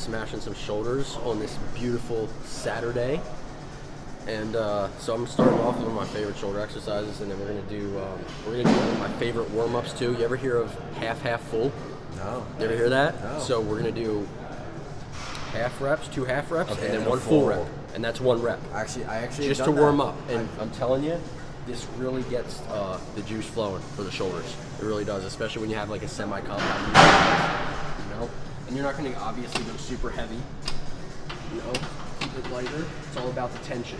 smashing some shoulders on this beautiful Saturday. And so I'm starting off with one of my favorite shoulder exercises, and then we're gonna do one of my favorite warm-ups too. You ever hear of half full? No. You ever hear that? No. So we're gonna do half reps, 2 half reps, Okay, and then and a 1 full full. rep, and that's 1 rep. I actually Just to done warm that. up. And I'm telling you, this really gets the juice flowing for the shoulders. It really does, especially when you have like a semi-compound, you know. And you're not gonna obviously go super heavy, you know. Keep it lighter. It's all about the tension.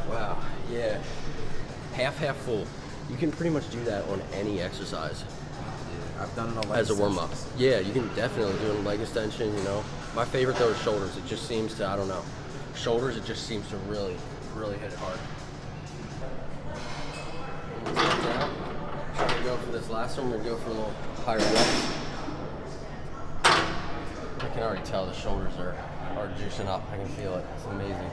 Wow, yeah. Half full. You can pretty much do that on any exercise Yeah, I've done it on leg as a warm up. extensions. Yeah, you can definitely do it on leg extension, you know. My favorite though is shoulders. It just seems to, I don't know. Shoulders, it just seems to really hit it hard. Now, trying to go for this last one, we're gonna go for a little higher reps. I can already tell the shoulders are juicing up. I can feel it. It's amazing.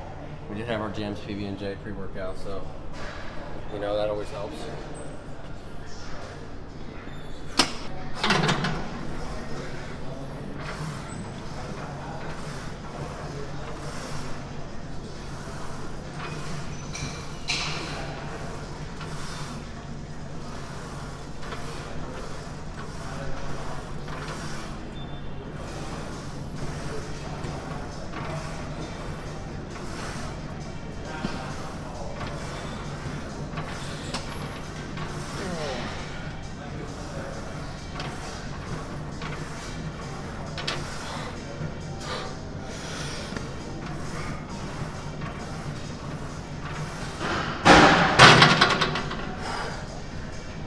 We did have our Jams PB&J pre-workout, so you know that always helps.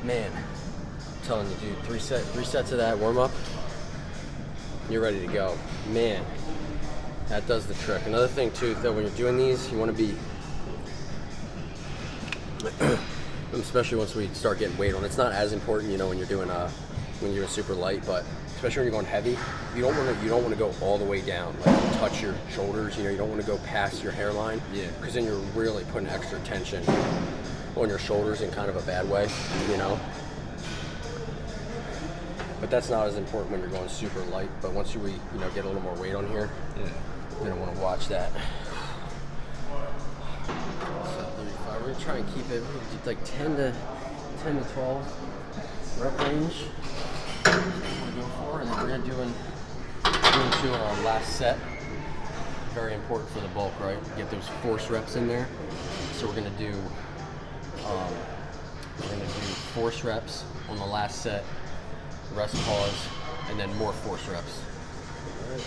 Man, I'm telling you, dude, three sets of that warm up, you're ready to go. Man, that does the trick. Another thing too, though, when you're doing these, you want to be, especially once we start getting weight on. It's not as important, you know, when you're doing super light, but especially when you're going heavy, you don't want to go all the way down, like touch your shoulders. You know, you don't want to go past your hairline. Yeah. Because then you're really putting extra tension on your shoulders in kind of a bad way, you know. But that's not as important when you're going super light. But once you get a little more weight on here, Yeah. you're gonna want to watch that. So 35. We're gonna try and keep it like 10 to 12 rep range. We're gonna go for, and then we're gonna doing two on our last set. Very important for the bulk, right? Get those force reps in there. So we're gonna do force reps on the last set, rest pause, and then more force reps. All right.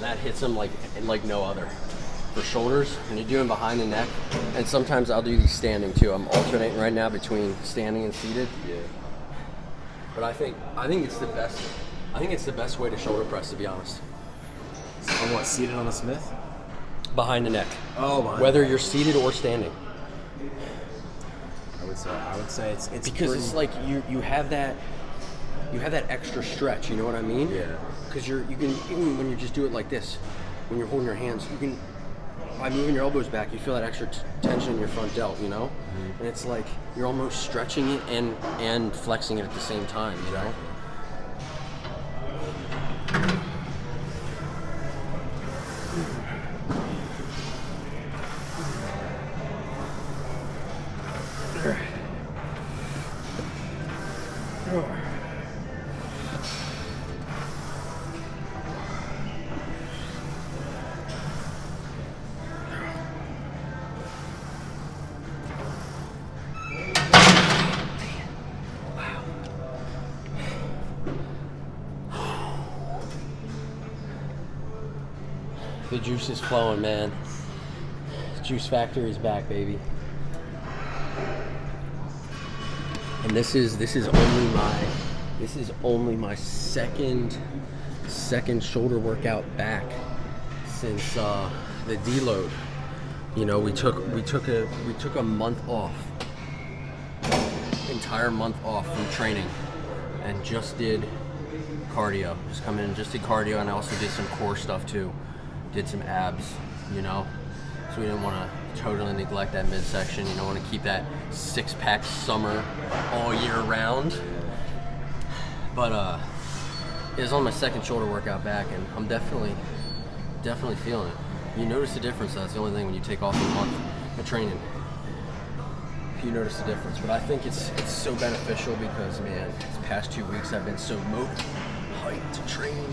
That hits them like no other. For shoulders, when you're doing behind the neck, and sometimes I'll do these standing too. I'm alternating right now between standing and seated. Yeah. But I think it's the best. I think it's the best way to shoulder press, to be honest. On what, seated on the Smith? Behind the neck. Oh, whether you're seated or standing. I would say it's because pretty... it's like you have that extra stretch. You know what I mean? Yeah. Because you can, even when you just do it like this, when you're holding your hands, you can, by moving your elbows back, you feel that extra tension in your front delt, you know? Mm-hmm. And it's like you're almost stretching it and flexing it at the same time, you know? The juice is flowing, man. Juice Factory is back, baby. And this is only my second shoulder workout back since the deload. You know, we took a month off, entire month off from training, and just did cardio. Just come in and just did cardio, and I also did some core stuff too. Did some abs, you know. So we didn't want to totally neglect that midsection. You don't want to keep that six-pack summer all year round. But it was on my second shoulder workout back, and I'm definitely feeling it. You notice the difference. That's the only thing when you take off a month of training. You notice the difference. But I think it's so beneficial because, man, these past 2 weeks I've been so hyped to train.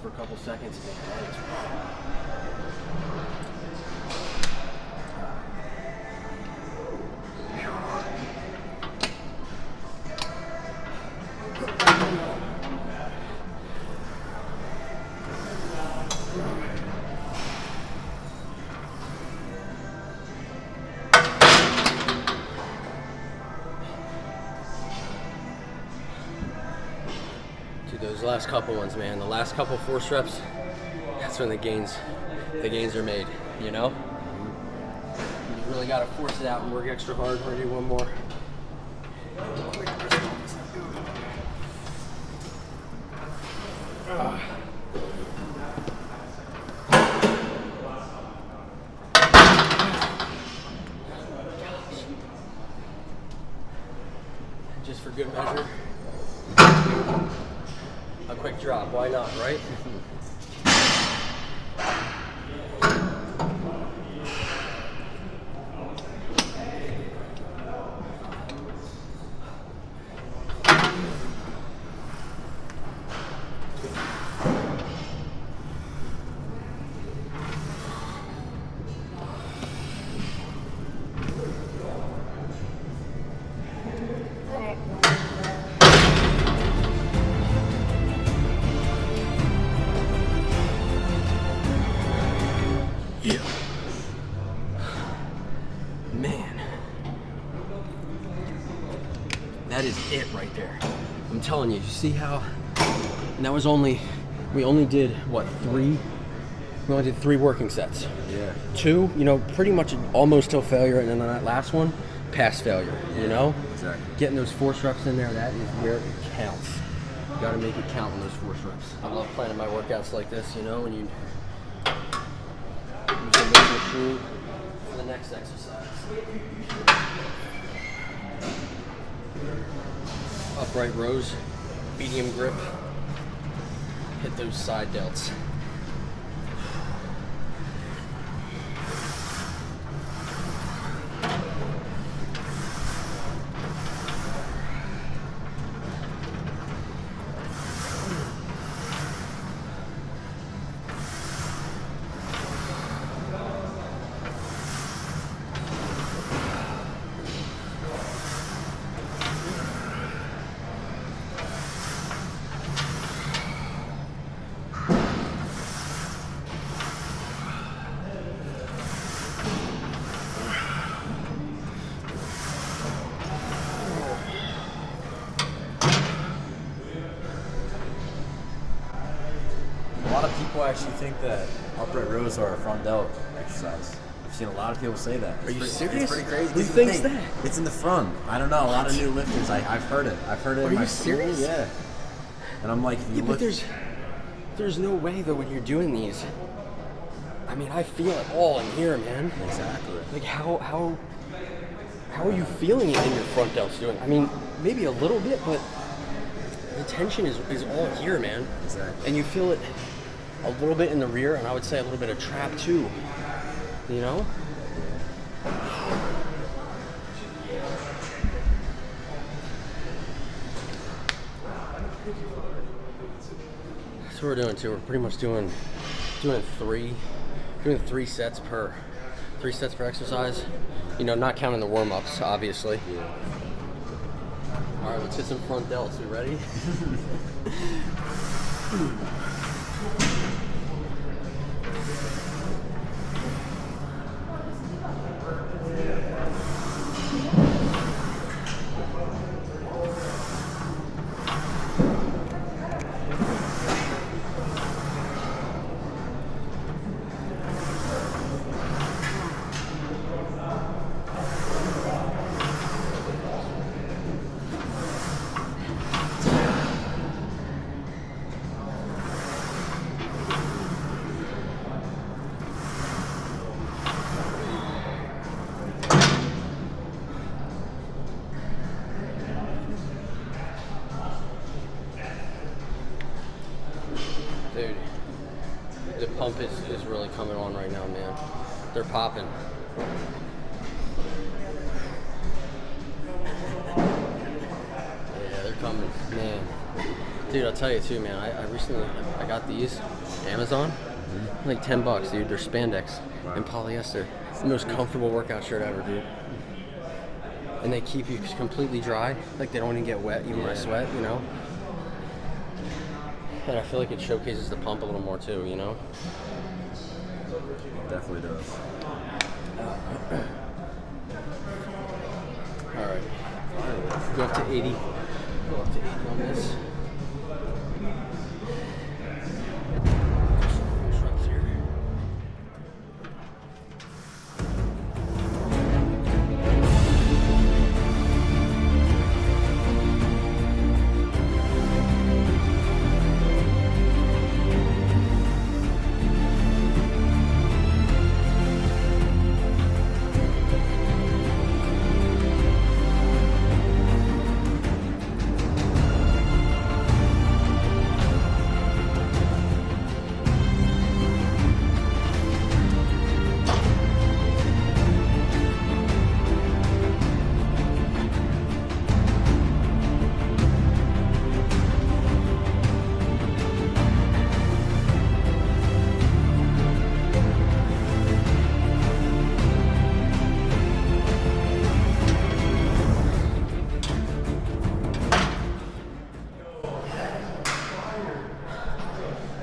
For a couple seconds. Those last couple ones, man, the last couple force reps, that's when the gains are made, you know? You really gotta force it out and work extra hard. We're gonna do one more. Just for good measure. A quick drop, why not, right? Yeah. Man. That is it right there. I'm telling you, you see how, and that was we only did, what, 3? We only did 3 working sets. Yeah. 2, you know, pretty much almost till failure, and then on that last one, past failure, you know? Exactly. Getting those force reps in there, that is where it counts. You gotta make it count on those force reps. I love planning my workouts like this, you know, and you use the machine for the next exercise. Upright rows, medium grip, hit those side delts. of people actually think that upright rows are a front delt exercise. I've seen a lot of people say that. Are you serious? It's pretty crazy. Who thinks that? It's in the front. I don't know. A lot of new lifters. I've heard it. I've heard it in my school. Are you serious? Yeah. And I'm like, if you Yeah, look, but there's no way though when you're doing these. I mean, I feel it all in here, man. Exactly. Like how are you feeling it in your front delts doing? I mean, maybe a little bit, but the tension is all here, man. Exactly. And you feel it a little bit in the rear, and I would say a little bit of trap too. You know? That's what we're doing too. We're pretty much doing three sets per exercise. You know, not counting the warm-ups, obviously. Yeah. All right, let's hit some front delts. You ready? Dude, the pump is really coming on right now, man. They're popping. Yeah, they're coming, man. Dude, I'll tell you too, man. I recently got these Amazon, like $10, dude. They're spandex and polyester. It's the most comfortable workout shirt ever, dude. And they keep you completely dry, like they don't even get wet, even when I sweat, you know. And I feel like it showcases the pump a little more too, you know? Definitely does. Alright. Go up to 80. Go up to 80 on this. Just reps here.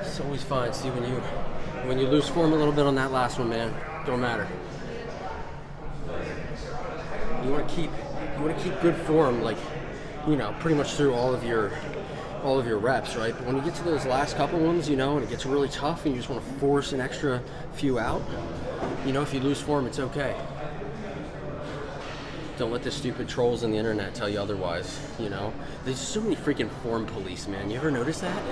It's always fine. See, when you lose form a little bit on that last one, man, don't matter. You want to keep good form, like, you know, pretty much through all of your reps, right? But when you get to those last couple ones, you know, and it gets really tough, and you just want to force an extra few out, you know, if you lose form, it's okay. Don't let the stupid trolls on the internet tell you otherwise, you know? There's so many freaking form police, man. You ever notice that?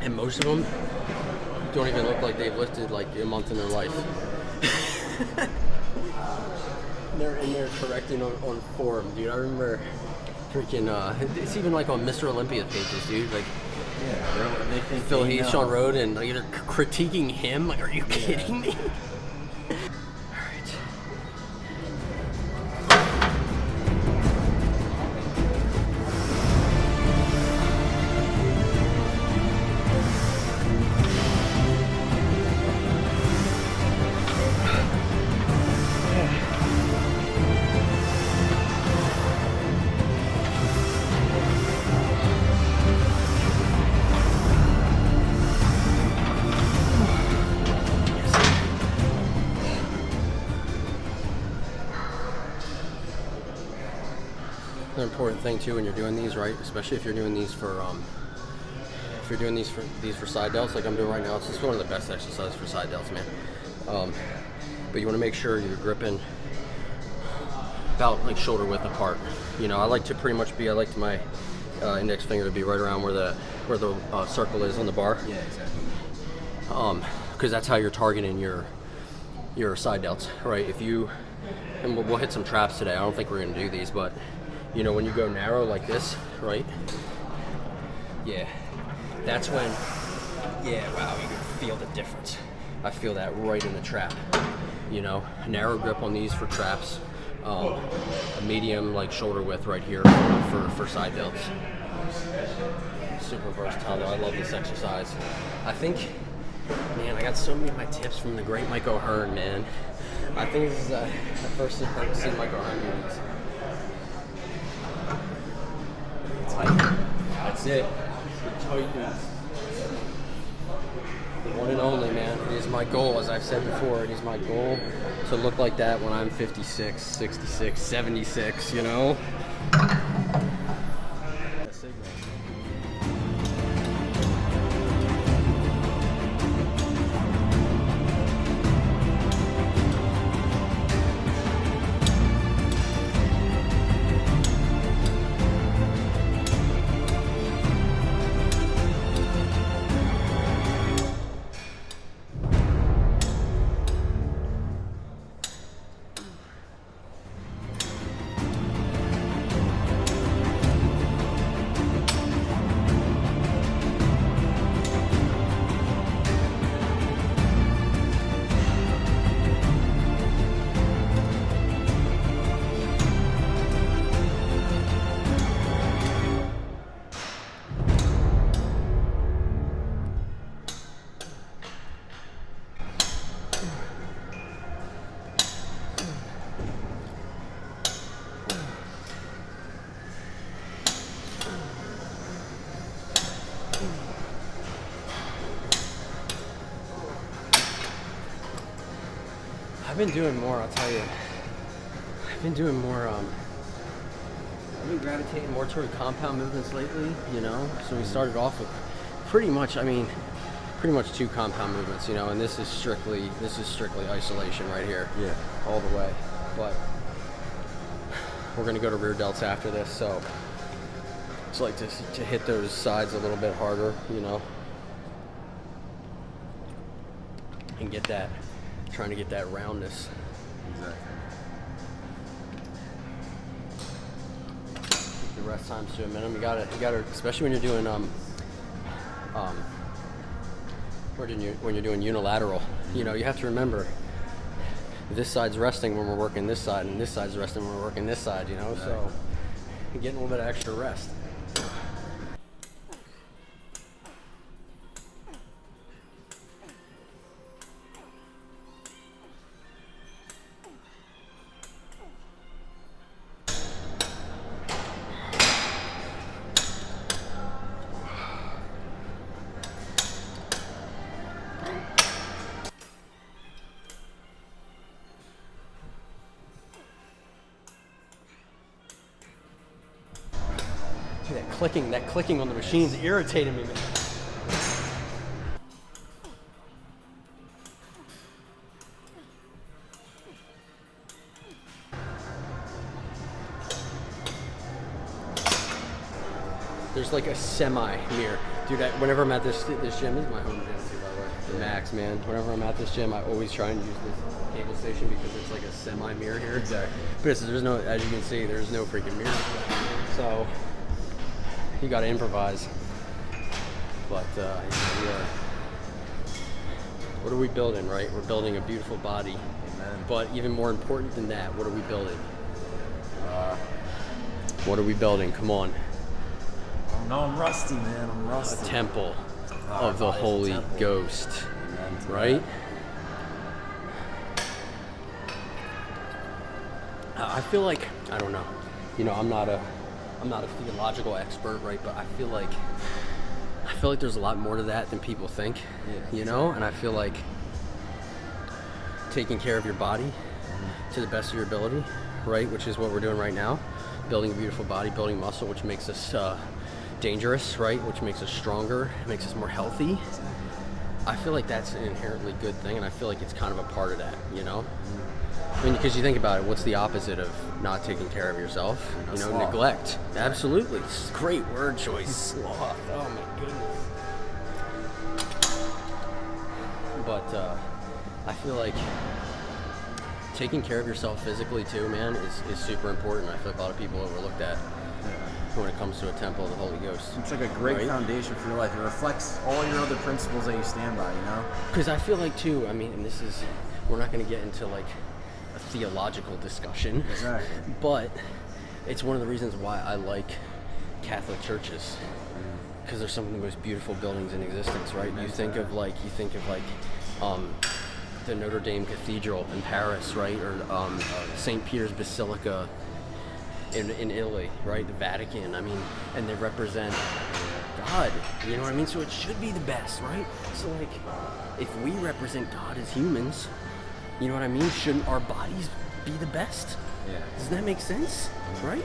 And most of them don't even look like they've lifted like a month in their life. They're in there correcting on form, dude. I remember freaking, it's even like on Mr. Olympia pages, dude. Like, Yeah, they think Phil they Hayes, know. Sean Road, and like, they're critiquing him. Like, are you kidding me? Alright. thing too when you're doing these, right? Especially if you're doing these for side delts, like I'm doing right now. It's just one of the best exercises for side delts, man. But you want to make sure you're gripping about like shoulder width apart. You know, I like to pretty much be. I like my index finger to be right around where the circle is on the bar. Yeah, exactly. Because that's how you're targeting your side delts, right? If you, and we'll hit some traps today. I don't think we're gonna do these, but you know, when you go narrow like this, right? Yeah, that's when, yeah, wow, you can feel the difference. I feel that right in the trap. You know, narrow grip on these for traps. A medium like shoulder width right here for side delts. Super versatile though. I love this exercise. I think, man, I got so many of my tips from the great Mike O'Hearn, man. I think this is the first time I've seen Mike O'Hearn do these. Tight. That's it. Tightness. The one and only, man. It is my goal, as I've said before, it is my goal to look like that when I'm 56, 66, 76, you know? I've been doing more, I'll tell you. I've been doing more, I've been gravitating more toward compound movements lately, you know? So we started off with pretty much two compound movements, you know, and this is strictly isolation right here. Yeah. All the way. But we're gonna go to rear delts after this, so it's like to hit those sides a little bit harder, you know? And trying to get that roundness. Exactly. Keep the rest times to a minimum. You gotta, especially when you're doing when you're doing unilateral. You know, you have to remember this side's resting when we're working this side, and this side's resting when we're working this side. You know, exactly. So you're getting a little bit of extra rest. That clicking on the machine's irritating me, man. There's like a semi-mirror. Dude, whenever I'm at this gym, this is my home gym too, by the way. The Max, man. Whenever I'm at this gym, I always try and use this cable station because it's like a semi-mirror here. Exactly. But there's no, as you can see, there's no freaking mirror. So you gotta improvise. But what are we building, right? We're building a beautiful body. Amen. But even more important than that, what are we building? What are we building? Come on. No, I'm rusty, man. I'm rusty. A temple of the Holy Ghost, right? I feel like, I don't know. You know, I'm not a theological expert, right? But I feel like there's a lot more to that than people think. Yeah, you know, and I feel like taking care of your body to the best of your ability, right? Which is what we're doing right now. building a beautiful body, building muscle, which makes us dangerous, right? Which makes us stronger, makes us more healthy. I feel like that's an inherently good thing, and I feel like it's kind of a part of that, you know? I mean, because you think about it, what's the opposite of not taking care of yourself? You know, Sloth. neglect. Absolutely. Great word choice. Sloth. Oh my goodness. But I feel like taking care of yourself physically too, man, is super important. I feel like a lot of people overlook that when it comes to a temple of the Holy Ghost. It's like a great foundation for your life. It reflects all your other principles that you stand by, you know? Because I feel like too, I mean, and this is, we're not going to get into like a theological discussion. Exactly. But it's one of the reasons why I like Catholic churches. Because they're some of the most beautiful buildings in existence, right? You think of like the Notre Dame Cathedral in Paris, right? Or St. Peter's Basilica in Italy, right? The Vatican, I mean, and they represent God, you know what I mean? So it should be the best, right? So like, if we represent God as humans, you know what I mean? Shouldn't our bodies be the best? Yeah. Does that make sense? Right?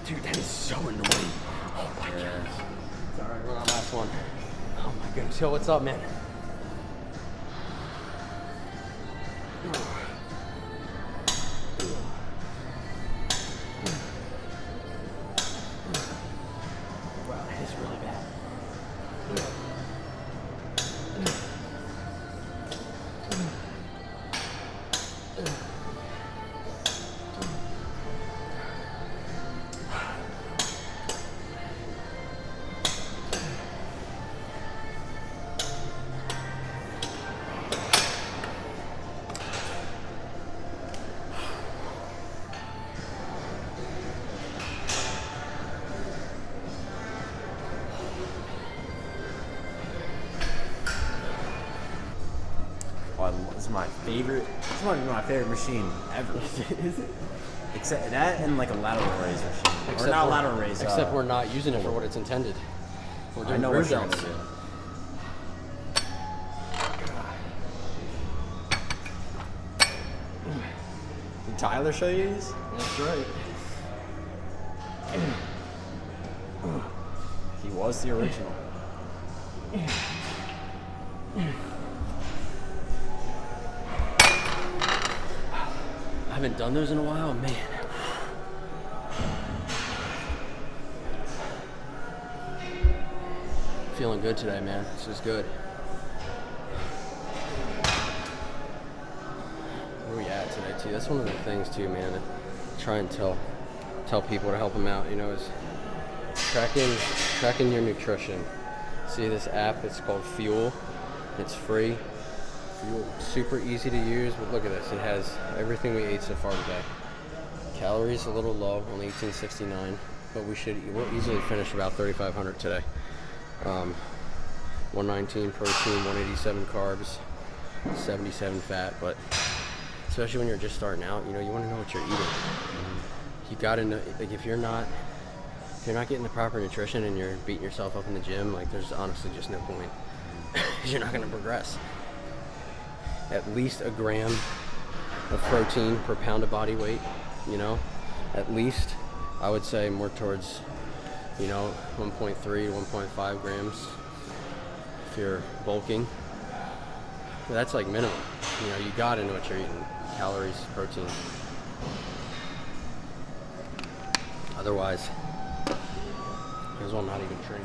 Dude, that is so annoying. Oh my goodness. It's alright, we're on the last one. Oh my goodness. Yo, what's up, man? Wow, that is really bad. This is my favorite. This might be my favorite machine ever. Is it? Except that and like a lateral raise machine. Or not a lateral raise. Except we're not using it for what it's intended. We're doing what rear you're gonna delts. do. Did Tyler show you these? That's right. He was the original. I haven't done those in a while, man. Feeling good today, man. This is good. Where we at today, too? That's one of the things, too, man. To try and tell people to help them out. You know, is tracking your nutrition. See this app? It's called Fuel. It's free. Fuel, super easy to use. But look at this. It has everything we ate so far today. Calories a little low, only 1869, but we'll easily finish about 3,500 today. 119 protein, 187 carbs, 77 fat. But especially when you're just starting out, you know, you want to know what you're eating. You gotta know, like, if you're not getting the proper nutrition and you're beating yourself up in the gym, like, there's honestly just no point. You're not gonna progress. At least a gram of protein per pound of body weight, you know, at least. I would say more towards, you know, 1.3 to 1.5 grams if you're bulking. But that's like minimum. You know, you gotta know what you're eating. Calories, protein. Otherwise, might as well not even train.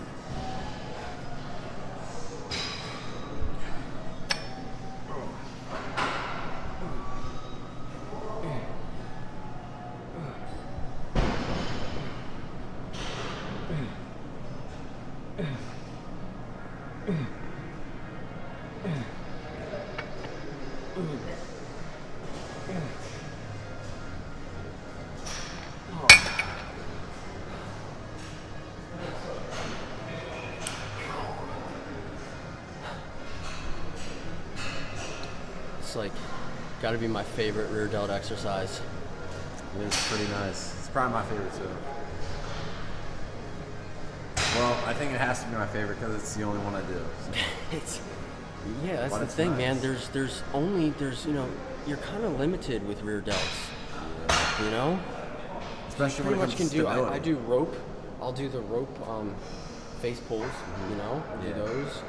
just like got to be my favorite rear delt exercise. It's pretty nice. It's probably my favorite too. Well, I think it has to be my favorite because it's the only one I do. So. Yeah, that's But the it's thing, nice. man. There's you know, you're kind of limited with rear delts. You know, Especially pretty when it much comes can to do. stability. I do rope. I'll do the rope face pulls. You know, I'll do Yeah. those.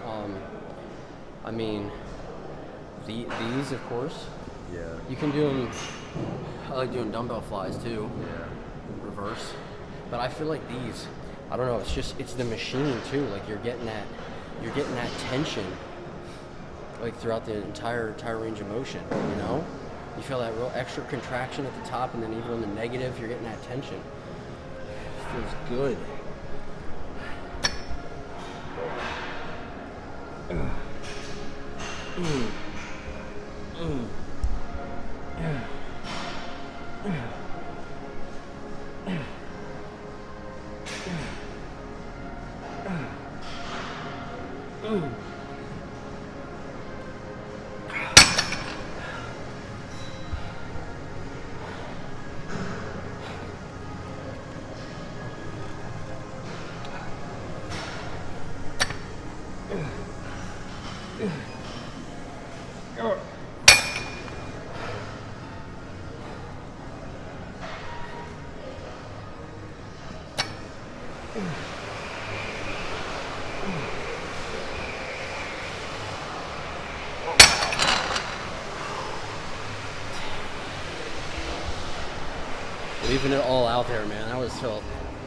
I mean, these of course. Yeah. You can do them. I like doing dumbbell flies too. Yeah. Reverse. But I feel like these, I don't know, it's the machine too. Like you're getting that tension like throughout the entire range of motion, you know? You feel that real extra contraction at the top, and then even on the negative, you're getting that tension. It feels good. Leaving it all out there, man. That was felt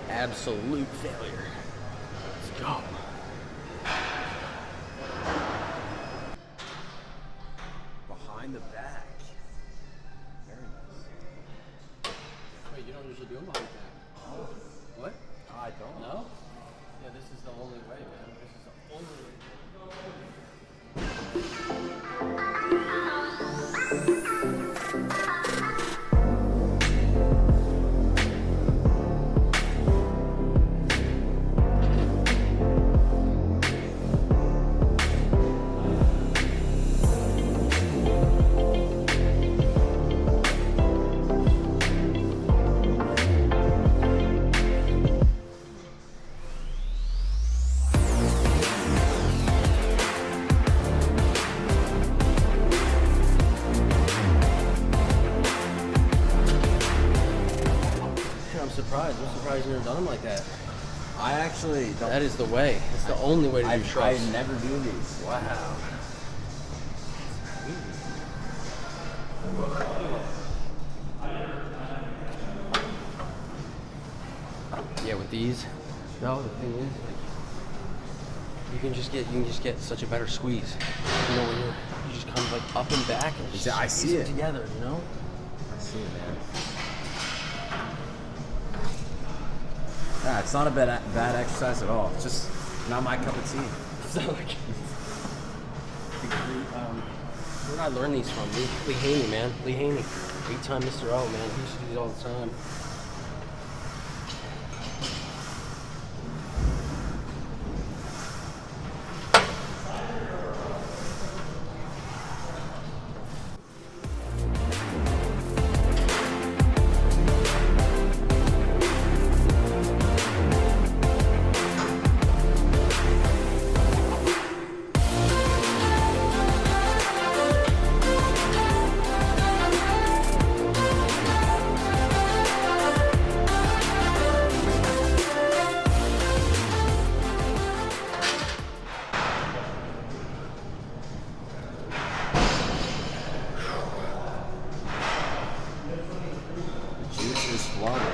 absolute failure. Let's go. Behind the back. Very nice. Wait, you don't usually do them behind the back. What? I don't. No? Yeah, this is the only way, man. This is the only way. I'm surprised you never done them like that. I actually don't. That is the way. It's the only way to do I shrugs. never do these. Wow. Yeah, with these, no, the thing is, like, you can just get such a better squeeze. You know, when you just come like up and back and just I see squeeze it. together. You know. I see it, man. Yeah, it's not a bad exercise at all. It's just not my cup of tea. So like, where did I learn these from? Lee Haney, man. Lee Haney, 8-time Mr. O, man. He used to do these all the time. Juice is flowing.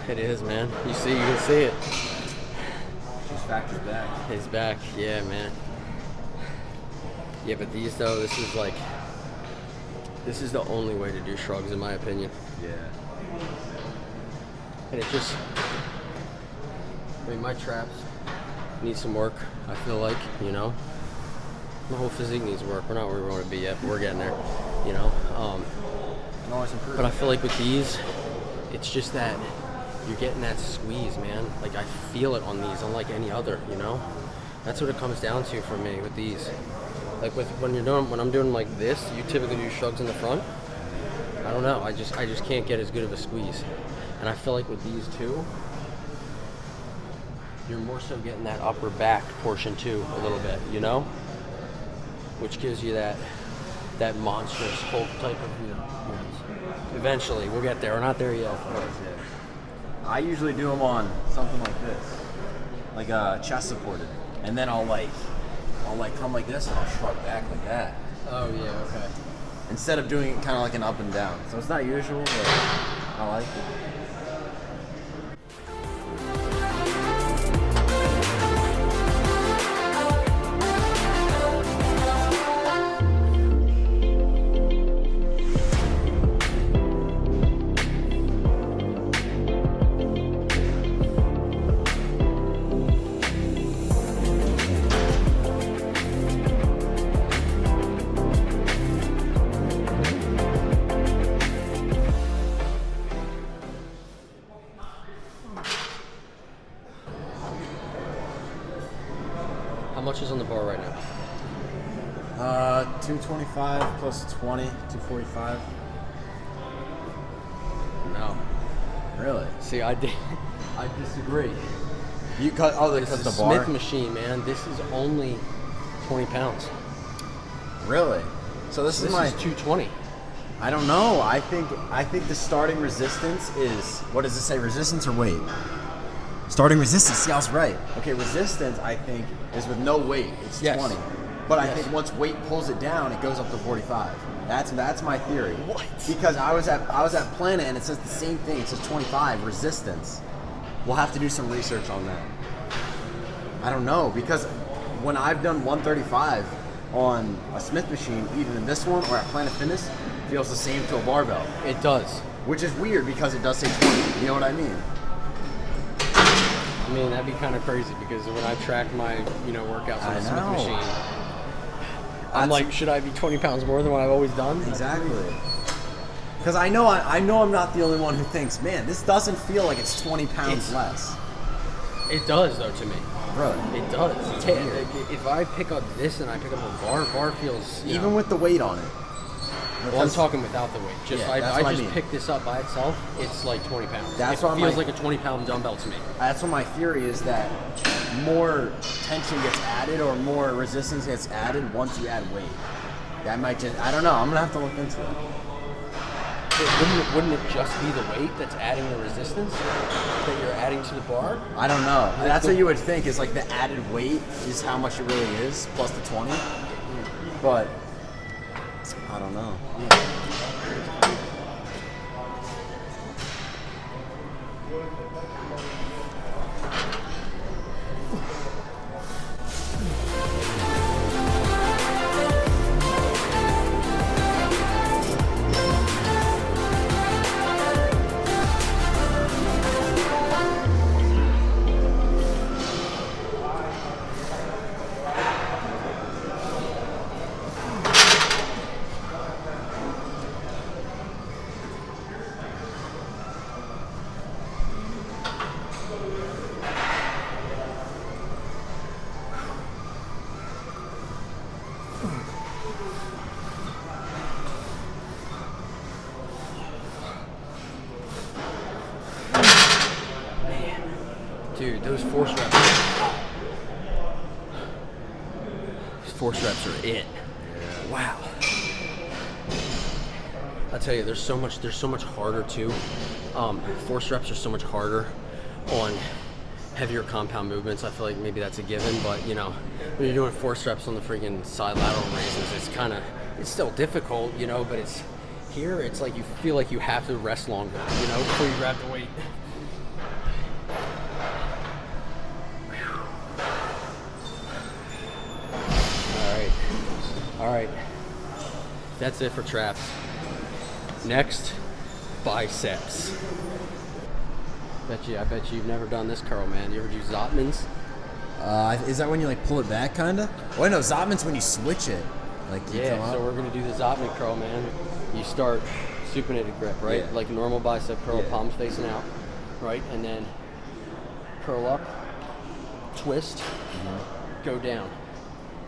It is, man. You can see it. Juice factor's back. It's back, yeah, man. Yeah, but these though, this is the only way to do shrugs in my opinion. Yeah. And it just, I mean, my traps need some work, I feel like, you know. My whole physique needs work. We're not where we want to be yet, but we're getting there, you know. Can always improve. But I feel like with these, it's just that you're getting that squeeze, man. Like I feel it on these, unlike any other, you know. That's what it comes down to for me with these. Like when I'm doing like this, you typically do shrugs in the front. I don't know. I just can't get as good of a squeeze. And I feel like with these two, you're more so getting that upper back portion too a little bit, you know? Which gives you that monstrous Hulk type of, you know. Eventually, we'll get there. We're not there yet. I usually do them on something like this, like chest supported, and then I'll come like this and I'll shrug back like that. Oh yeah, okay. Instead of doing it kind of like an up and down. So it's not usual, but I like it. How much is on the bar right now? 225 plus 20, 245. No. Really? See, I disagree. You cut This is the a bar. Smith machine, man. This is only 20 pounds. Really? So this is 220. I don't know. I think the starting resistance is, what does it say? Resistance or weight? Starting resistance. See, I was right. Okay, resistance I think is with no weight. It's Yes. 20. But I Yes. think once weight pulls it down, it goes up to 45. That's my theory. What? Because I was at Planet and it says the same thing. It says 25 resistance. We'll have to do some research on that. I don't know, because when I've done 135 on a Smith machine, either in this one or at Planet Fitness, it feels the same to a barbell. It does. Which is weird because it does say 20. You know what I mean? I mean, that'd be kind of crazy because when I track my, workouts on the Smith know. machine, I'm like, should I be 20 pounds more than what I've always done? Exactly. Because I know I'm not the only one who thinks, man, this doesn't feel like it's 20 pounds less. It does, though, to me. Really? It does. If I pick up this and I pick up a bar feels... Even with the weight on it. Well, I'm talking without the weight. Just Yeah, I that's what I just mean. pick this up by itself, it's like 20 pounds. That's it what feels like a 20-pound dumbbell to me. That's what my theory is, that more tension gets added or more resistance gets added once you add weight. That might just, I don't know, I'm going to have to look into it. Wouldn't it just be the weight that's adding the resistance that you're adding to the bar? I don't know. That's what you would think, is like the added weight is how much it really is, plus the 20. But I don't know. Dude, those force reps. Those force reps are it. Wow. I'll tell you, there's so much harder too. Force reps are so much harder on heavier compound movements. I feel like maybe that's a given, but when you're doing force reps on the freaking side lateral raises, it's still difficult, but it's like you feel like you have to rest longer, before you grab the weight. All right. That's it for traps. Next, biceps. I bet you've never done this curl, man. You ever do Zottman's? Is that when you like pull it back, kinda? Oh no, Zottman's when you switch it. Like you come up. So we're gonna do the Zottman curl, man. You start supinated grip, right? Yeah. Like a normal bicep curl, Yeah. palms facing out, right? And then curl up, twist, go down,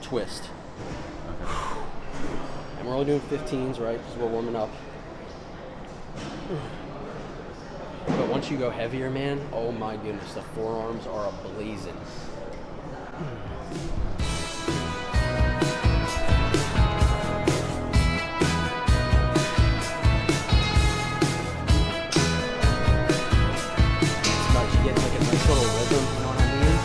twist. And we're only doing 15s, right? Because we're warming up. But once you go heavier, man, oh my goodness, the forearms are ablazing. You get like a nice little rhythm, you know what I mean?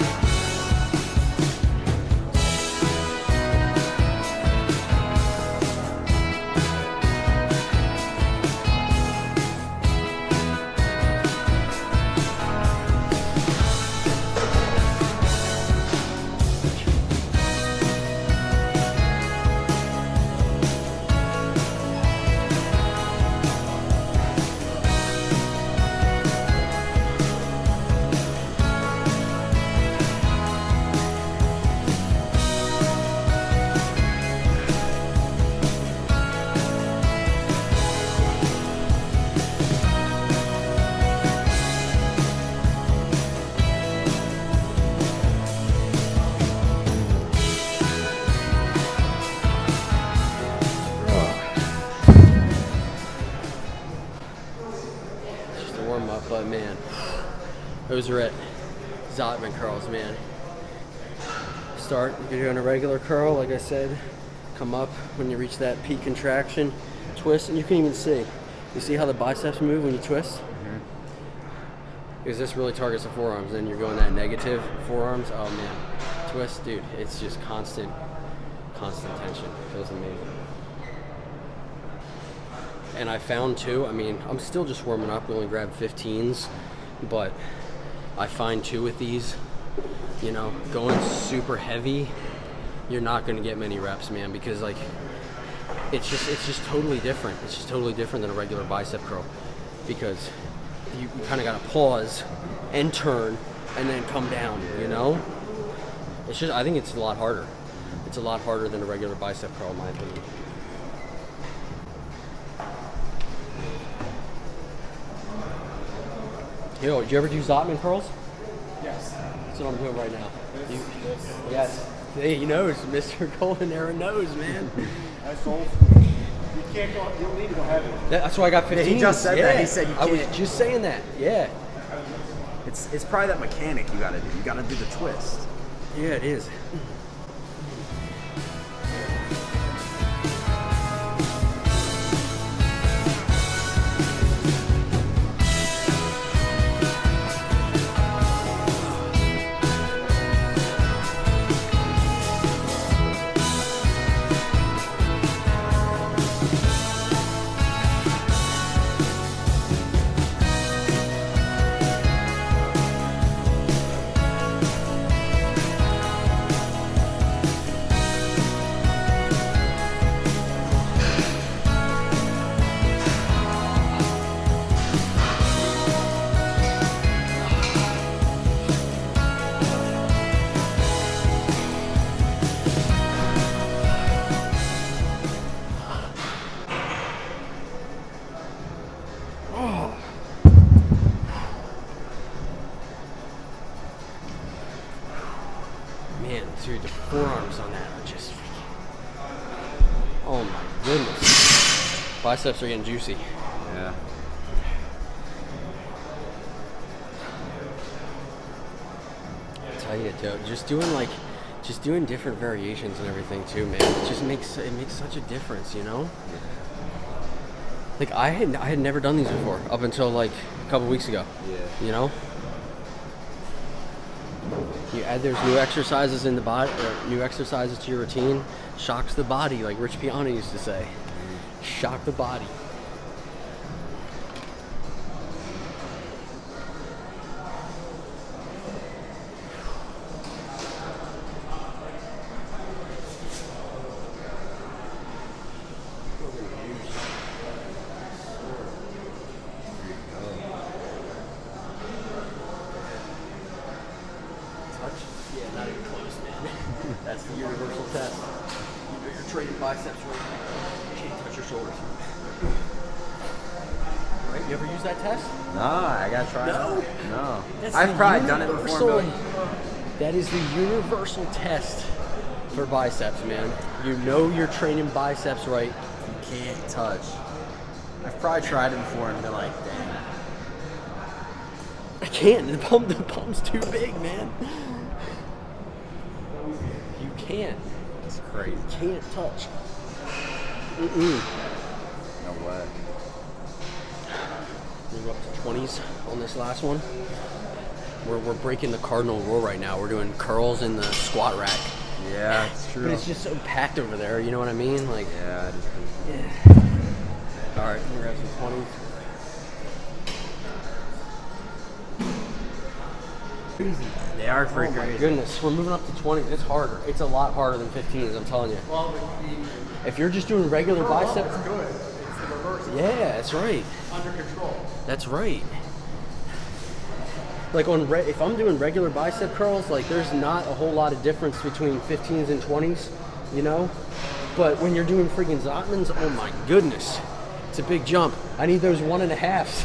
But man, those are it. Zottman curls, man. Start, if you're doing a regular curl, like I said, come up when you reach that peak contraction, twist, and you can even see. You see how the biceps move when you twist? Mm-hmm. Because this really targets the forearms, and you're going that negative forearms. Oh man, twist, dude, it's just constant tension. It feels amazing. And I found too, I mean, I'm still just warming up. We only grabbed 15s, but I find too with these, you know, going super heavy, you're not going to get many reps, man, because like it's just totally different. It's just totally different than a regular bicep curl, because you kind of got to pause and turn and then come down, you know? It's just, I think it's a lot harder. It's a lot harder than a regular bicep curl, in my opinion. Yo, did you ever do Zottman curls? Yes. That's what I'm doing right now. Yes. Hey, he knows. Mr. Golden Era knows, man. That's old school. You can't go, you don't need to go heavy. That's why I got 15. He just said that. He said you I can't. was just saying that. Yeah. It's probably that mechanic you gotta do. You gotta do the twist. Yeah, it is. Man, dude, the forearms on that are just oh my goodness. Biceps are getting juicy. Yeah. I tell you, Joe, just doing different variations and everything too, man. It just makes such a difference, you know? Like I had never done these before up until like a couple weeks ago. Yeah. You know? You add those new exercises in the body, new exercises to your routine, shocks the body, like Rich Piana used to say. Shock the body. Yeah, not even close, man. That's the universal test. You do your trading biceps right now. You can't touch your shoulders. Right? You ever use that test? No, I gotta try No? it. No. That's I've the probably done it before. That is the universal test for biceps, man. You know you're training biceps right. You can't touch. I've probably tried it before and been like, dang. I can't. The pump's too big, man. You can't. It's crazy. You can't touch. No way. We go up to 20s on this last one. We're breaking the cardinal rule right now. We're doing curls in the squat rack. Yeah, it's true. But it's just so packed over there, you know what I mean? Like, yeah, it is pretty all right, we're gonna have some 20s. They are pretty Oh my crazy. goodness, we're moving up to 20s. It's harder. It's a lot harder than 15s, I'm telling you. Well, If you're just doing regular biceps, it's good. It's the reverse. yeah, that's right. Under control. That's right. Like if I'm doing regular bicep curls, like there's not a whole lot of difference between 15s and 20s, you know? But when you're doing freaking Zottmans, oh my goodness, it's a big jump. I need those 1.5s.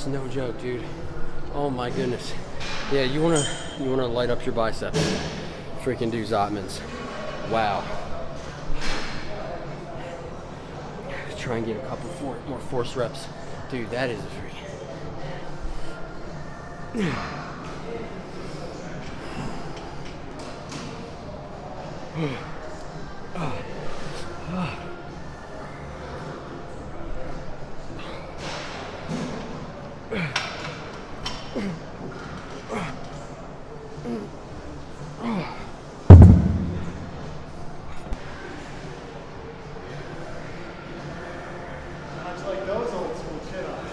No joke, dude. Oh my goodness. Yeah, you wanna light up your biceps. Freaking do Zottmans. Wow. Try and get a couple more force reps. Dude, that is a freaking. Much like those old school chin-ups.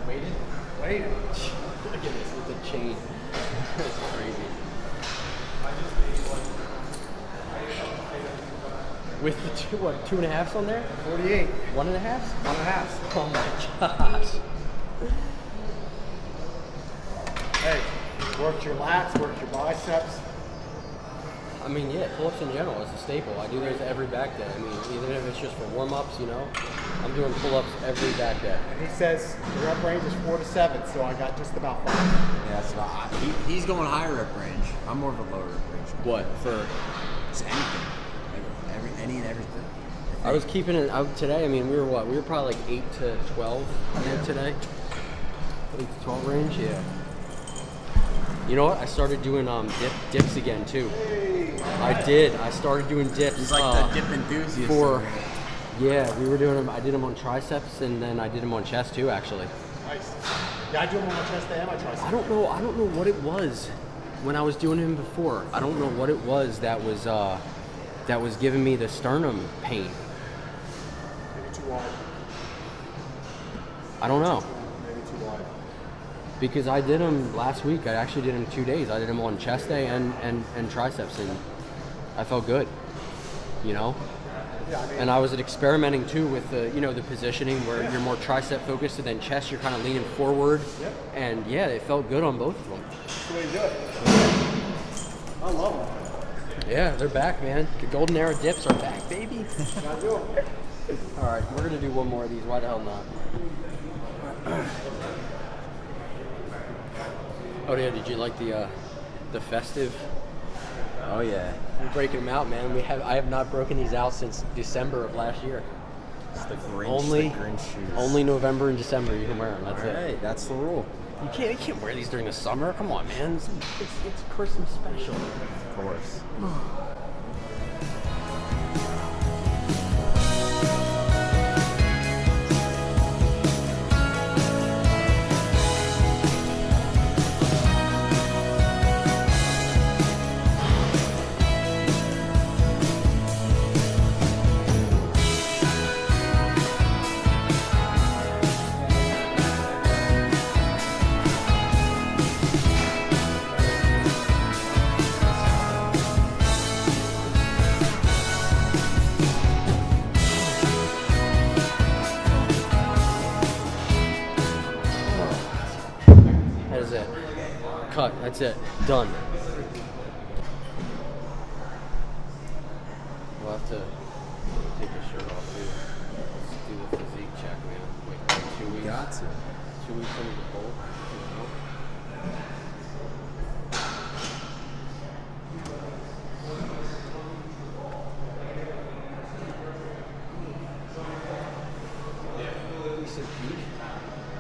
Waited. Look at this with the chain. That's crazy. With the 2.5s on there? 48. 1.5s? 1.5. Oh my gosh. Hey, worked your lats, worked your biceps. I mean, yeah, pull-ups in general is a staple. I do those every back day. I mean, even if it's just for warm-ups, you know, I'm doing pull-ups every back day. And he says the rep range is 4 to 7, so I got just about 5. Yeah, that's about. He's going higher rep range. I'm more of a lower rep range. What? For It's anything. Any and everything. I was keeping it out today. I mean, we were what? We were probably like 8 to 12 I think today. 8 to 12 range, yeah. You know what? I started doing dips again too. I did. I started doing dips. He's like the dip enthusiast. Yeah, we were doing them. I did them on triceps and then I did them on chest too, actually. Nice. Yeah, I do them on my chest and my tricep. I don't know what it was when I was doing them before. I don't know what it was that was giving me the sternum pain. Maybe too wide. I don't know. Maybe too wide. Because I did them last week. I actually did them 2 days. I did them on chest day and triceps, and I felt good, you know? Yeah, I mean, And I was experimenting too with the, you know, the positioning where you're more tricep focused and then chest, you're kind of leaning forward. Yep. And yeah, it felt good on both of them. that's the way to do it. I love them. Yeah, they're back, man. The golden era dips are back, baby. Gotta do them. All right, we're gonna do one more of these. Why the hell not? Oh yeah, did you like the festive? Oh yeah. We're breaking them out, man. I have not broken these out since December of last year. It's the Grinch. Only the Grinch shoes. Only November and December you can wear them. That's All right, it. that's the rule. You can't wear these during the summer. Come on, man. It's Christmas special. Of course. That's it. Done. We'll have to take your shirt off too. Do the physique check, man. Wait, 2 weeks. Got to. 2 weeks under the bolt.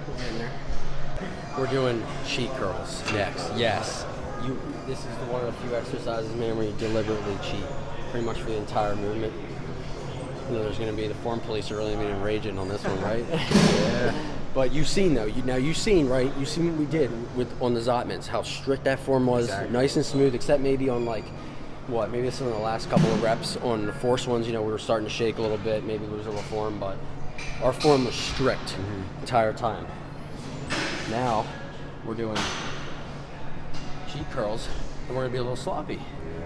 We're getting there. We're doing cheat curls next. Yes. This is one of the few exercises, man, where you deliberately cheat pretty much for the entire movement. You know, there's going to be the form police are really going to be raging on this one, right? Yeah. But you've seen, though. You've seen, right? You've seen what we did on the Zottmans, how strict that form was, exactly. Nice and smooth, except maybe on, like, maybe it's in the last couple of reps. On the force ones, we were starting to shake a little bit, maybe lose a little form, but our form was strict the entire time. Now, we're doing cheat curls, and we're going to be a little sloppy. Yeah.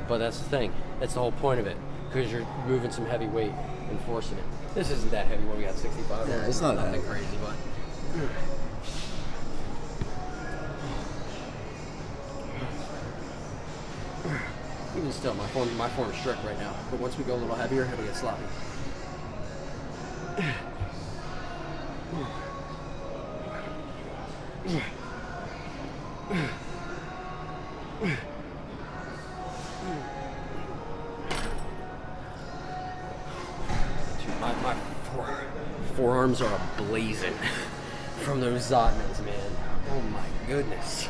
But that's the thing. That's the whole point of it, because you're moving some heavy weight and forcing it. This isn't that heavy. What we got, 65? Yeah, it's not nothing that crazy, but... Even still, my form is strict right now. But once we go a little heavier, it'll get sloppy. Dude, my forearms are blazing from those Zottmans, man. Oh my goodness.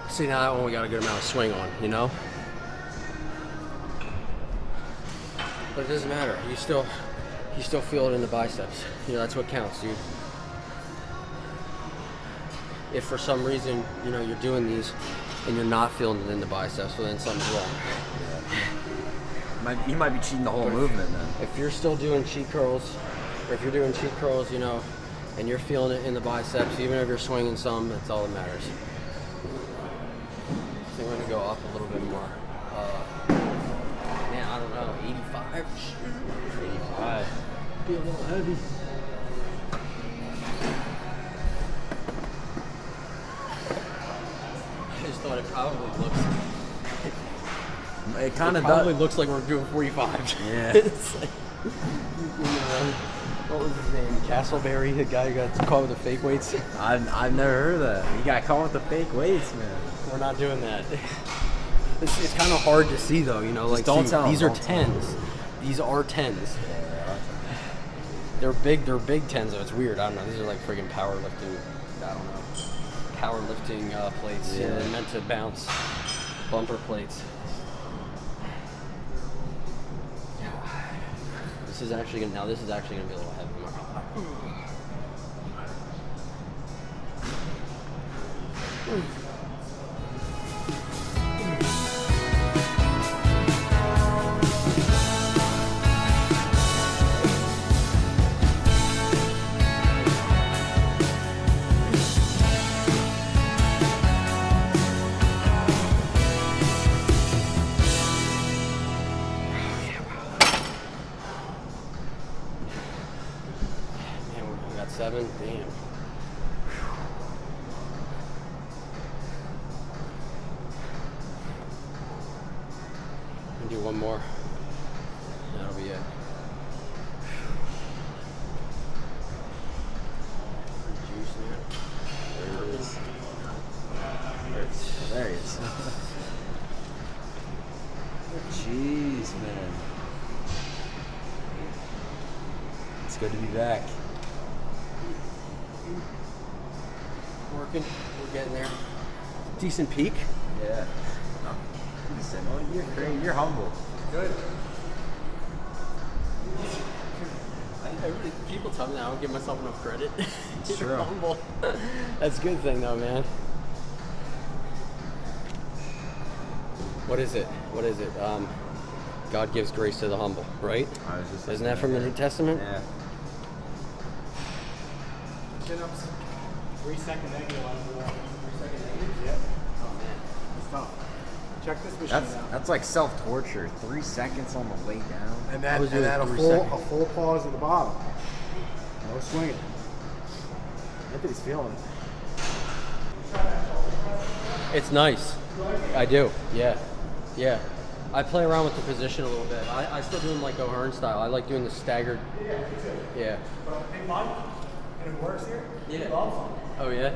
See, now that one we got a good amount of swing on, you know? But it doesn't matter. You still feel it in the biceps. You know, that's what counts, dude. If for some reason, you're doing these and you're not feeling it in the biceps, well then something's wrong. Yeah. You might be cheating the whole movement then. If you're still doing cheat curls, or if you're doing cheat curls, and you're feeling it in the biceps, even if you're swinging some, that's all that matters. I think we're gonna go up a little bit more. Man, I don't know, 85? 85. Be a little heavy. I just thought it probably looks. It kind of probably looks like we're doing 45. Yeah. It's like, what was his name? Castleberry, the guy who got caught with the fake weights. I've never heard of that. You got caught with the fake weights, man. We're not doing that. It's kind of hard to see though, like don't tell these them, are don't 10s. These are 10s. They're big 10s though. It's weird. I don't know. These are like friggin' powerlifting. I don't know. Powerlifting plates. Yeah. They're meant to bounce. Bumper plates. This is actually gonna be a little heavy. Man, we got 7. Damn. Do one more. That'll be it. Juice in it. There it is. There he is. Jeez, man. It's good to be back. Working. We're getting there. Decent peak. Yeah. Listen, well, you're great. You're humble. Good. People tell me that I don't give myself enough credit. It's You're true. humble. That's a good thing though, man. What is it? What is it? God gives grace to the humble, right? I was just Isn't that from the New Testament? Yeah. Chin-ups. 3 second negative on the wall. 3 second negative? Yep. Oh man. It's tough. Check this machine out. That's like self-torture. 3 seconds on the way down. And I was then doing a 3 full seconds. pause at the bottom. No swinging. Anthony's feeling it. It's nice. I do. Yeah. Yeah. I play around with the position a little bit. I still do them like O'Hearn style. I like doing the staggered. Yeah. Big Mike, and it works here. Yeah. Oh yeah.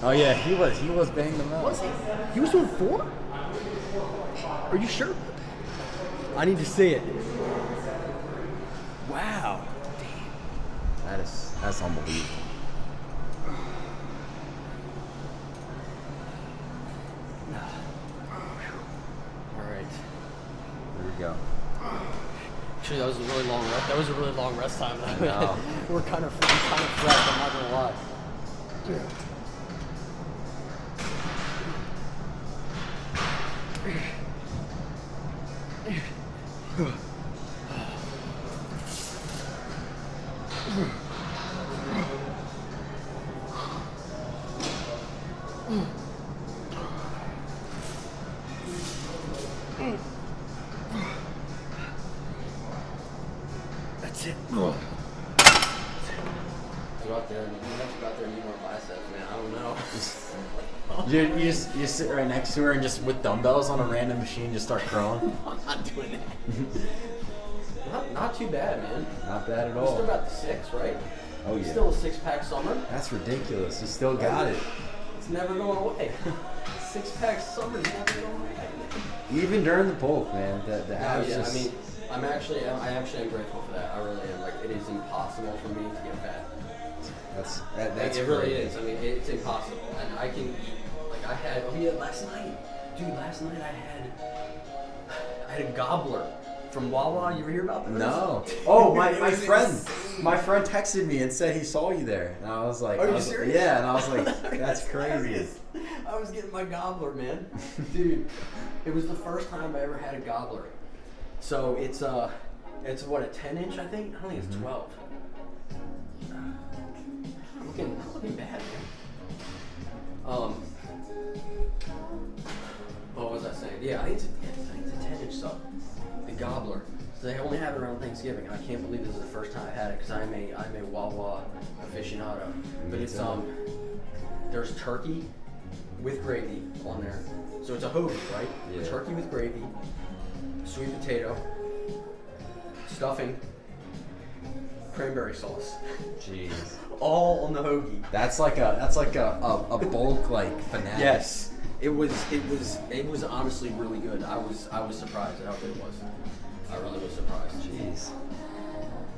Oh yeah, he was banging them out. Was he? He was doing 4? Are you sure? I need to see it. Wow. That's unbelievable. All right. Here we go. Actually, that was a really long rest. That was a really long rest time. I know. We're kind of fresh. I'm not gonna lie. That's it. Go out there and you have to go out there and need more biceps, man. I don't know. You sit right next to her and just with dumbbells on a random machine just start curling. I'm not doing that. Not too bad, man. Not bad at We're still all. got the 6, right? Oh yeah. Still a 6-pack summer. That's ridiculous. You still got it. It's never going away. 6-pack summer is never going away. Even during the bulk, man. The Oh, abs yeah, just. I mean, I actually am grateful for that. I really am. Like, it is impossible for me to get fat. that's Like, it really crazy. is. I mean, it's impossible. And I can, like, I had last night. Dude, last night I had a gobbler from Wawa. You ever hear about this? No. Oh, my It was friend. insane. My friend texted me and said he saw you there. And I was like, Are you serious? Yeah, and I was like, that's crazy. hilarious. I was getting my gobbler, man. Dude, it was the first time I ever had a gobbler. So it's what, a 10-inch, I think? I don't think it's 12. I'm looking bad, man. What was I saying? Yeah, I think it's a 10-inch sub. The gobbler. So they only have it around Thanksgiving, and I can't believe this is the first time I've had it because I'm a Wawa aficionado. But it's there's turkey with gravy on there. So it's a hoagie, right? Yeah. Turkey with gravy, sweet potato, stuffing, cranberry sauce. Jeez. All on the hoagie. That's like a bulk like fanatic. Yes. It was honestly really good. I was surprised at how good it was. I really was surprised. Jeez.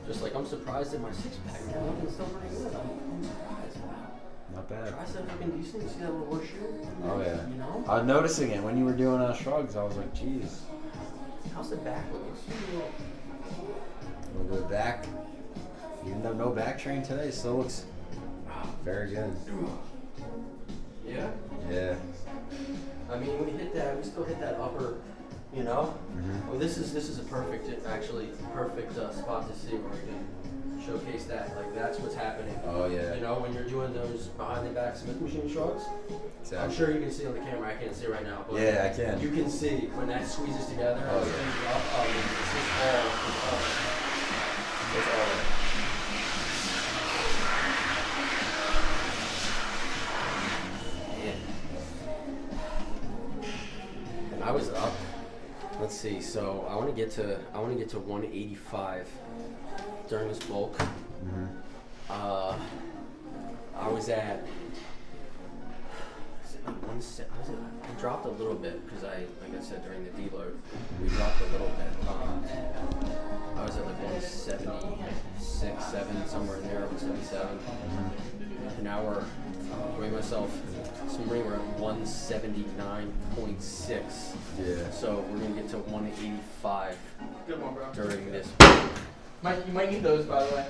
Just like I'm surprised at my 6-pack. Man, looking still pretty good. I'm surprised. Wow. Not bad. Tricep looking decent. You see that little horseshoe? Oh yeah. You know? I was noticing it when you were doing shrugs. I was like, jeez. How's the back looking? A little bit of back. Even though no back train today, still looks very good. Yeah. Yeah. I mean, we still hit that upper, you know? Well, this is a perfect spot to see where we can showcase that. Like, that's what's happening. Oh yeah. You know, when you're doing those behind the back Smith machine shrugs, Exactly. I'm sure you can see on the camera. I can't see right now, but Yeah, I can. You can see when that squeezes together. Oh, and yeah. things up, it's just It's all right. And I was up. Let's see. So I want to get to 185 during this bulk. I was at. I dropped a little bit because like I said during the deload, we dropped a little bit. I was at like 176, 7, somewhere in there, 177. And now we're weighing myself. This morning we're at 179.6. Yeah. So we're gonna get to 185 Good one, bro. during this. You might need those, by the way.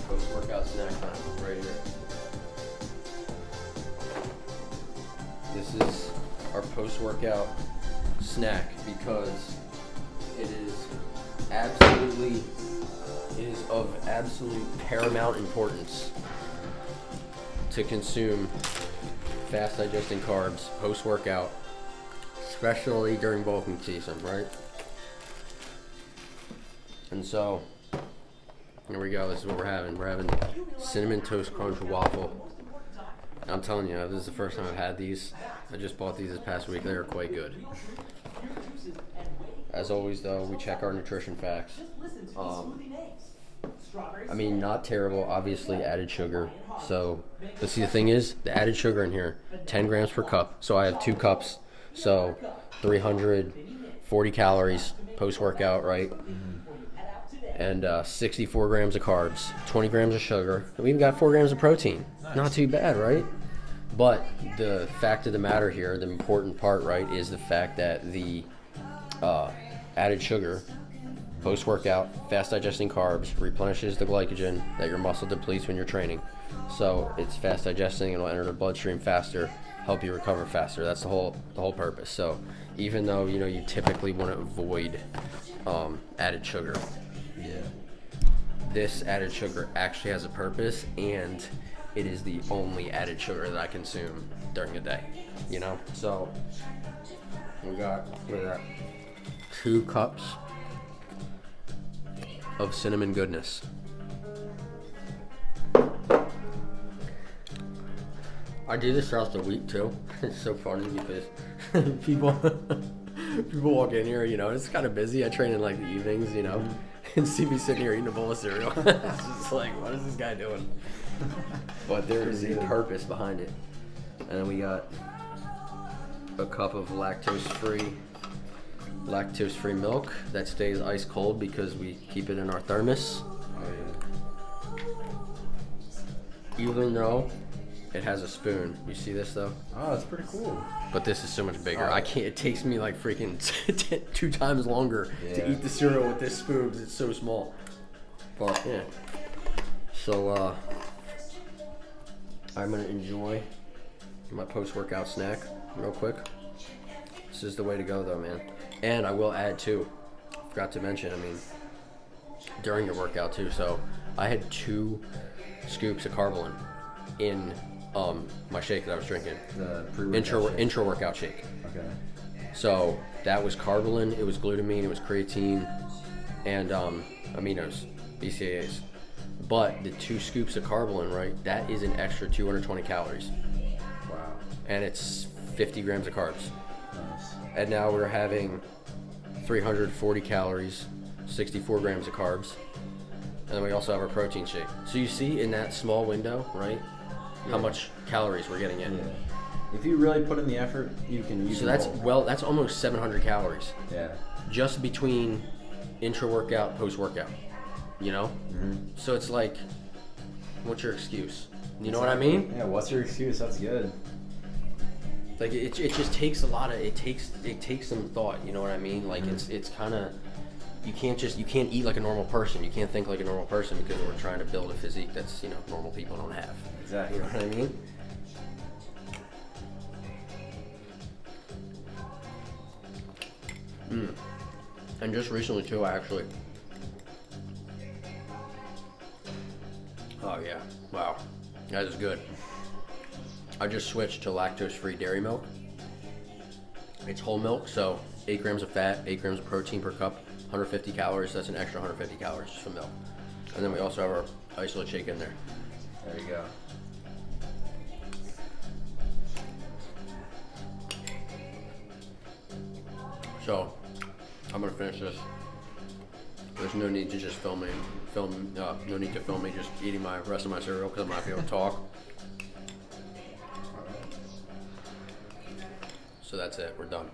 Post-workout snack time right here. post-workout snack because it is of absolute paramount importance to consume fast digesting carbs post-workout, especially during bulking season, right? And so, here we go. This is what we're having. We're having cinnamon toast crunch waffle. And I'm telling you, this is the first time I've had these. I just bought these this past week. They are quite good. As always, though, we check our nutrition facts. I mean, not terrible. Obviously, added sugar. So, but see, the thing is, the added sugar in here, 10 grams per cup. So I have 2 cups. So 340 calories post-workout, right? And 64 grams of carbs, 20 grams of sugar. And we even got 4 grams of protein. Not too bad, right? But the fact of the matter here, the important part, right, is the fact that the added sugar, post-workout, fast-digesting carbs, replenishes the glycogen that your muscle depletes when you're training. So it's fast-digesting, it'll enter the bloodstream faster, help you recover faster. That's the whole purpose. So even though, you typically want to avoid added sugar, this added sugar actually has a purpose, and it is the only added sugar that I consume during the day, So we got 2 cups of cinnamon goodness. I do this throughout the week too. It's so funny because people walk in here, it's kind of busy. I train in like the evenings, and see me sitting here eating a bowl of cereal. It's just like, what is this guy doing? But there is a purpose behind it. And then we got a cup of lactose-free milk that stays ice cold because we keep it in our thermos. Even though it has a spoon. You see this though? Oh, that's pretty cool. But this is so much bigger. I can't. It takes me like freaking 2 times longer to eat the cereal with this spoon because it's so small. But yeah. So I'm gonna enjoy my post-workout snack real quick. This is the way to go though, man. And I will add too. Forgot to mention. During your workout too. So I had 2 scoops of Carbolin in my shake that I was drinking. The intro workout shake. Okay. So that was Carbolin, it was glutamine, it was creatine, and aminos, BCAAs. But the 2 scoops of Carbolin, right, that is an extra 220 calories. Wow. And it's 50 grams of carbs. Nice. And now we're having 340 calories, 64 grams of carbs. And then we also have our protein shake. So you see in that small window, right, how much calories we're getting in. Yeah. If you really put in the effort, you can. So that's almost 700 calories. Yeah. Just between intra-workout, post-workout. Mm-hmm. So it's like, what's your excuse? You know what I mean? Yeah. What's your excuse? That's good. Like it just takes a lot of it takes some thought. You know what I mean? Like it's kind of. You can't eat like a normal person. You can't think like a normal person because we're trying to build a physique that's, normal people don't have. Exactly. You know what I mean? And just recently too, oh yeah, wow, that is good. I just switched to lactose-free dairy milk. It's whole milk, so 8 grams of fat, 8 grams of protein per cup. 150 calories, that's an extra 150 calories just from milk. And then we also have our isolate shake in there. There you go. So, I'm gonna finish this. There's no need to just no need to film me just eating my rest of my cereal because I'm not gonna be able to talk. So that's it, we're done.